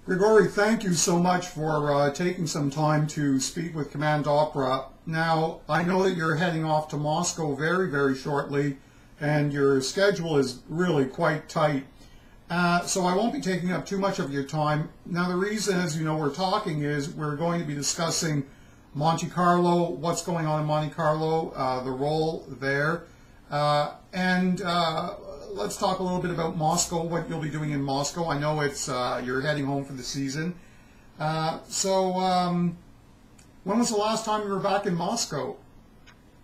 Grigory, thank you so much for taking some time to speak with COMMANDOpera. Now, I know that you're heading off to Moscow very, very shortly, and your schedule is really quite tight. So I won't be taking up too much of your time. Now, the reason, as you know, we're talking is we're going to be discussing Monte Carlo, what's going on in Monte Carlo, the role there, and let's talk a little bit about Moscow, what you'll be doing in Moscow. I know it's you're heading home for the season. When was the last time you were back in Moscow?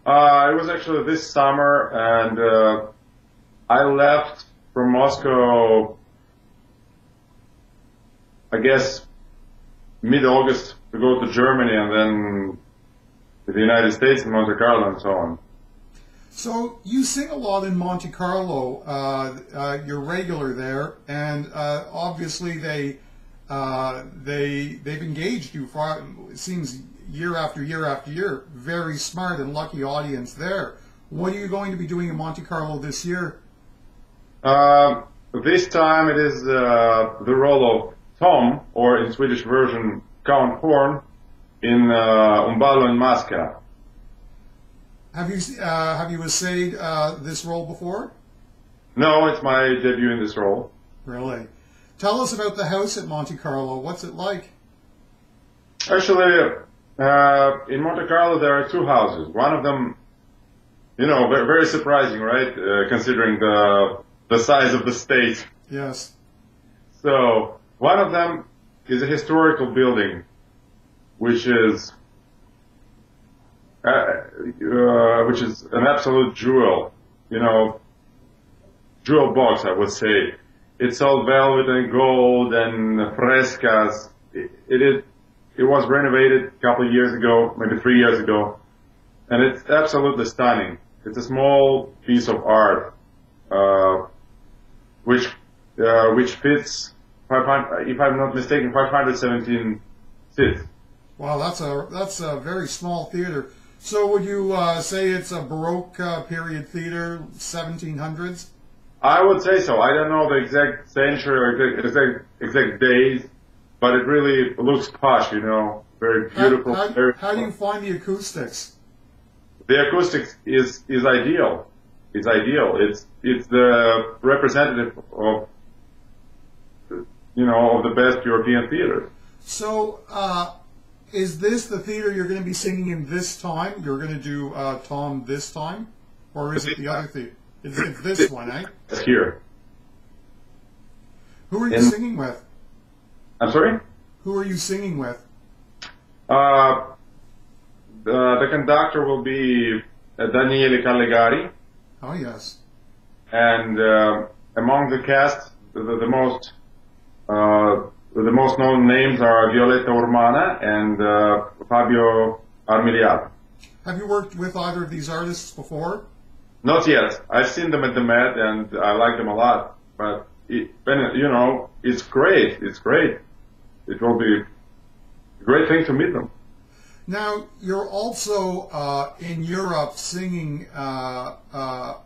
It was actually this summer, and I left from Moscow, I guess, mid-August to go to Germany and then to the United States and Monte Carlo and so on. So you sing a lot in Monte Carlo. You're regular there, and obviously they've engaged you for, it seems, year after year after year. Very smart and lucky audience there. What are you going to be doing in Monte Carlo this year? This time it is the role of Tom, or in Swedish version Count Horn, in Un ballo in maschera. Have you essayed this role before? No, it's my debut in this role. Really? Tell us about the house at Monte Carlo. What's it like? Actually, in Monte Carlo there are two houses. One of them, you know, very, very surprising, right? Considering the size of the state. Yes. So one of them is a historical building, which is an absolute jewel, you know, jewel box, I would say. It's all velvet and gold and frescas. It was renovated a couple of years ago, maybe 3 years ago, and it's absolutely stunning. It's a small piece of art, which fits 500, if I'm not mistaken, 517 seats. Wow, that's a very small theater. So would you say it's a Baroque period theater, 1700s? I would say so. I don't know the exact century or exact days, but it really looks posh, you know, very beautiful. How do you find the acoustics? The acoustics is ideal. It's ideal. It's the representative of, you know, of the best European theaters. So, is this the theater you're going to be singing in this time? You're going to do Tom this time? Or is it the other theater? It's this one, eh? It's here. Who are you singing with? I'm sorry? Who are you singing with? The conductor will be Daniele Callegari. Oh, yes. And among the cast, the most known names are Violetta Urmana and Fabio Armigliato. Have you worked with either of these artists before? Not yet. I've seen them at the Met and I like them a lot. But, you know, it's great. It's great. It will be a great thing to meet them. Now, you're also in Europe singing, I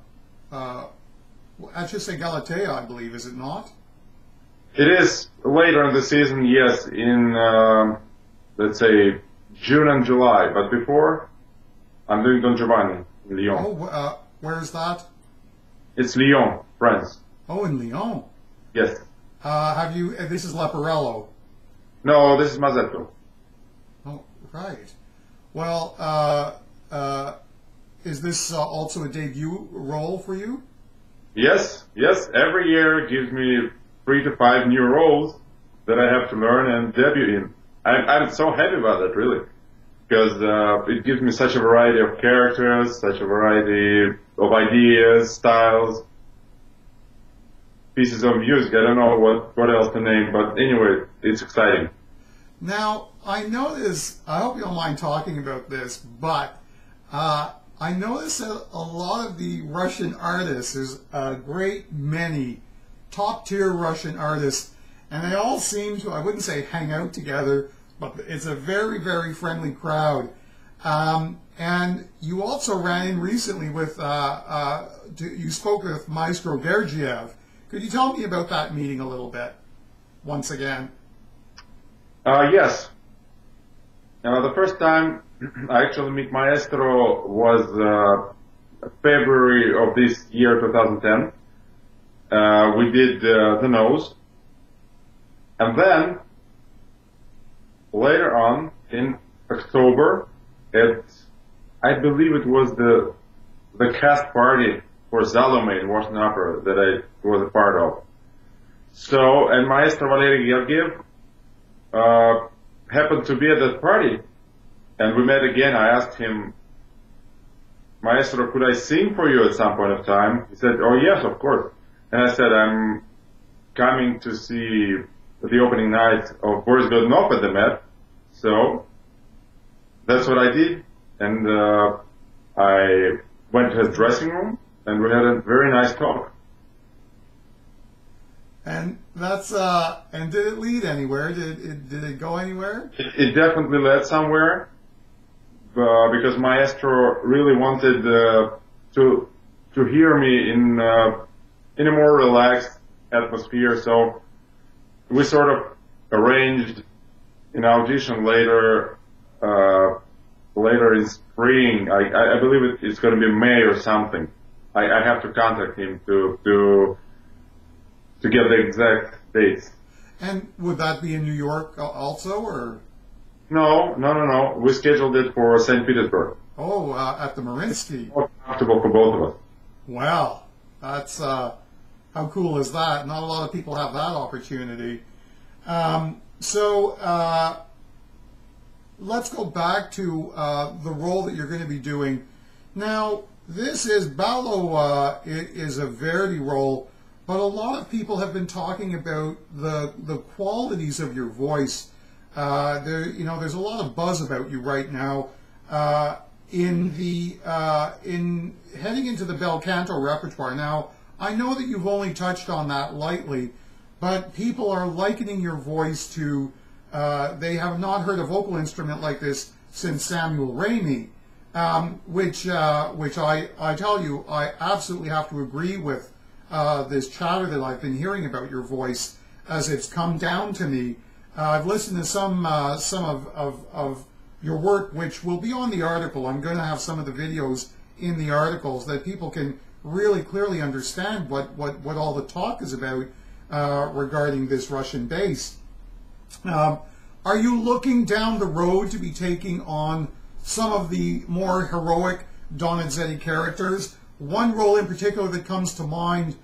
should say Galatea, I believe, is it not? It is later in the season, yes, in, let's say, June and July. But before, I'm doing Don Giovanni in Lyon. Oh, where is that? It's Lyon, France. Oh, in Lyon. Yes. Have you, this is Leporello. No, this is Mazzetto. Oh, right. Well, is this also a debut role for you? Yes, yes. Every year gives me 3 to 5 new roles that I have to learn and debut in. I'm so happy about that, really, because it gives me such a variety of characters, such a variety of ideas, styles, pieces of music. I don't know what else to name, but anyway, it's exciting. Now, I notice, I hope you don't mind talking about this, but I notice that a lot of the Russian artists, there's a great many top-tier Russian artists, and they all seem to, I wouldn't say hang out together, but it's a very, very friendly crowd. And you also ran in recently with, you spoke with Maestro Gergiev. Could you tell me about that meeting a little bit, once again? Yes. The first time I actually meet Maestro was February of this year, 2010. We did the nose, and then later on in October, I believe it was the cast party for Salome in Russian Opera that I was a part of. So, and Maestro Valery Gergiev happened to be at that party, and we met again. I asked him, Maestro, could I sing for you at some point of time? He said, oh yes, of course. And I said, I'm coming to see the opening night of Boris Godunov at the Met. So that's what I did, and I went to his dressing room, and we had a very nice talk. And that's and did it lead anywhere? Did it go anywhere? It definitely led somewhere, because Maestro really wanted to hear me in a more relaxed atmosphere. So we sort of arranged an audition later in spring. I believe it's going to be May or something. I have to contact him to get the exact dates. And would that be in New York also, or? No. We scheduled it for St. Petersburg. Oh, at the Mariinsky. More comfortable for both of us. Wow, that's how cool is that? Not a lot of people have that opportunity. So let's go back to the role that you're going to be doing. Now, this is Ballo. It is a Verdi role, but a lot of people have been talking about the qualities of your voice. There's a lot of buzz about you right now in heading into the bel canto repertoire. Now, I know that you've only touched on that lightly, but people are likening your voice to, they have not heard a vocal instrument like this since Samuel Ramey, which I tell you, I absolutely have to agree with this chatter that I've been hearing about your voice as it's come down to me. I've listened to some of your work, which will be on the article. I'm going to have some of the videos in the articles that people can really clearly understand what all the talk is about regarding this Russian bass. Are you looking down the road to be taking on some of the more heroic Donizetti characters? One role in particular that comes to mind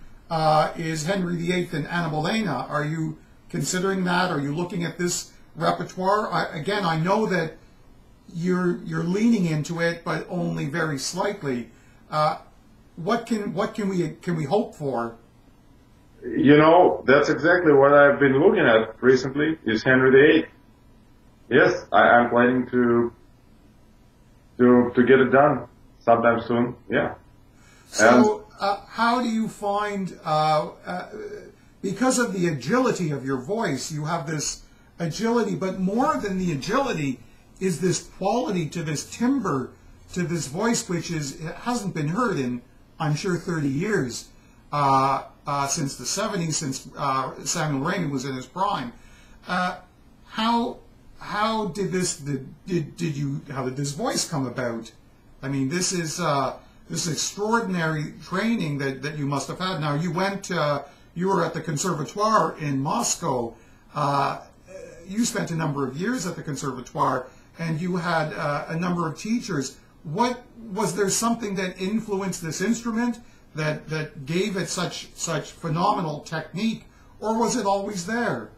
is Henry VIII in Anna Bolena. Are you considering that? Are you looking at this repertoire? Again, I know that you're leaning into it, but only very slightly. What can we hope for? You know, that's exactly what I've been looking at recently, is Henry VIII. Yes, I'm planning to get it done sometime soon. Yeah. So, how do you find, because of the agility of your voice, you have this agility, but more than the agility is this quality to this timbre, to this voice, which hasn't been heard in, I'm sure, 30 years, since the 70s, since Samuel Ramey was in his prime. How did this voice come about? I mean, this is this extraordinary training that you must have had. Now, you were at the Conservatoire in Moscow. You spent a number of years at the Conservatoire, and you had a number of teachers. Was there something that influenced this instrument that gave it such phenomenal technique, or was it always there?